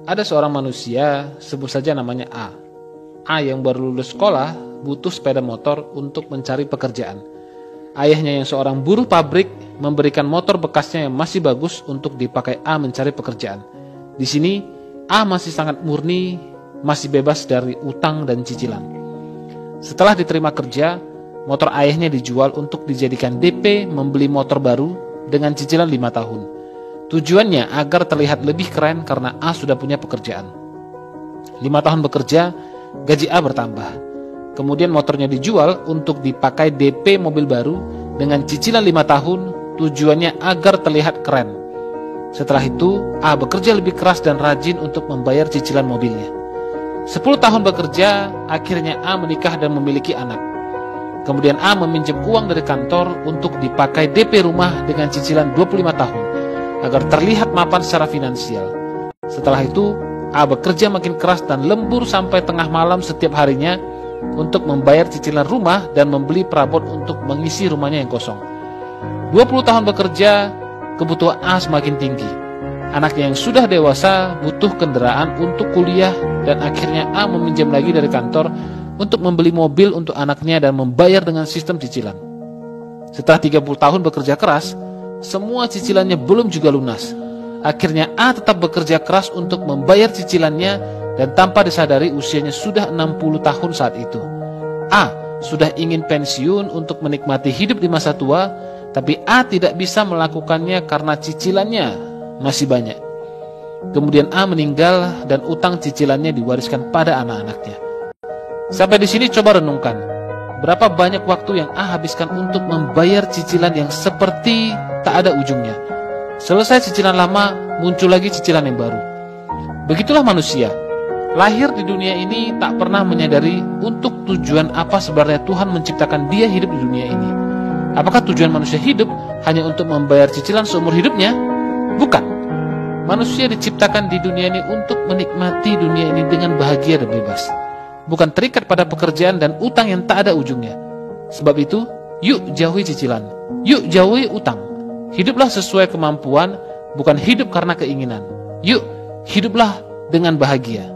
Ada seorang manusia, sebut saja namanya A. A yang baru lulus sekolah butuh sepeda motor untuk mencari pekerjaan. Ayahnya yang seorang buruh pabrik memberikan motor bekasnya yang masih bagus untuk dipakai A mencari pekerjaan. Di sini A masih sangat murni, masih bebas dari utang dan cicilan. Setelah diterima kerja, motor ayahnya dijual untuk dijadikan DP membeli motor baru dengan cicilan 5 tahun. Tujuannya agar terlihat lebih keren karena A sudah punya pekerjaan. 5 tahun bekerja, gaji A bertambah. Kemudian motornya dijual untuk dipakai DP mobil baru dengan cicilan 5 tahun, tujuannya agar terlihat keren. Setelah itu, A bekerja lebih keras dan rajin untuk membayar cicilan mobilnya. 10 tahun bekerja, akhirnya A menikah dan memiliki anak. Kemudian A meminjam uang dari kantor untuk dipakai DP rumah dengan cicilan 25 tahun. Agar terlihat mapan secara finansial. Setelah itu, A bekerja makin keras dan lembur sampai tengah malam setiap harinya untuk membayar cicilan rumah dan membeli perabot untuk mengisi rumahnya yang kosong. 20 tahun bekerja, kebutuhan A semakin tinggi. Anaknya yang sudah dewasa butuh kendaraan untuk kuliah dan akhirnya A meminjam lagi dari kantor untuk membeli mobil untuk anaknya dan membayar dengan sistem cicilan. Setelah 30 tahun bekerja keras, semua cicilannya belum juga lunas. Akhirnya A tetap bekerja keras untuk membayar cicilannya dan tanpa disadari usianya sudah 60 tahun saat itu. A sudah ingin pensiun untuk menikmati hidup di masa tua, tapi A tidak bisa melakukannya karena cicilannya masih banyak. Kemudian A meninggal dan utang cicilannya diwariskan pada anak-anaknya. Sampai di sini coba renungkan. Berapa banyak waktu yang A habiskan untuk membayar cicilan yang seperti tak ada ujungnya. Selesai cicilan lama, muncul lagi cicilan yang baru. Begitulah manusia. Lahir di dunia ini tak pernah menyadari untuk tujuan apa sebenarnya Tuhan menciptakan dia hidup di dunia ini. Apakah tujuan manusia hidup hanya untuk membayar cicilan seumur hidupnya? Bukan. Manusia diciptakan di dunia ini untuk menikmati dunia ini dengan bahagia dan bebas. Bukan terikat pada pekerjaan dan utang yang tak ada ujungnya. Sebab itu, yuk jauhi cicilan, yuk jauhi utang. Hiduplah sesuai kemampuan, bukan hidup karena keinginan. Yuk, hiduplah dengan bahagia.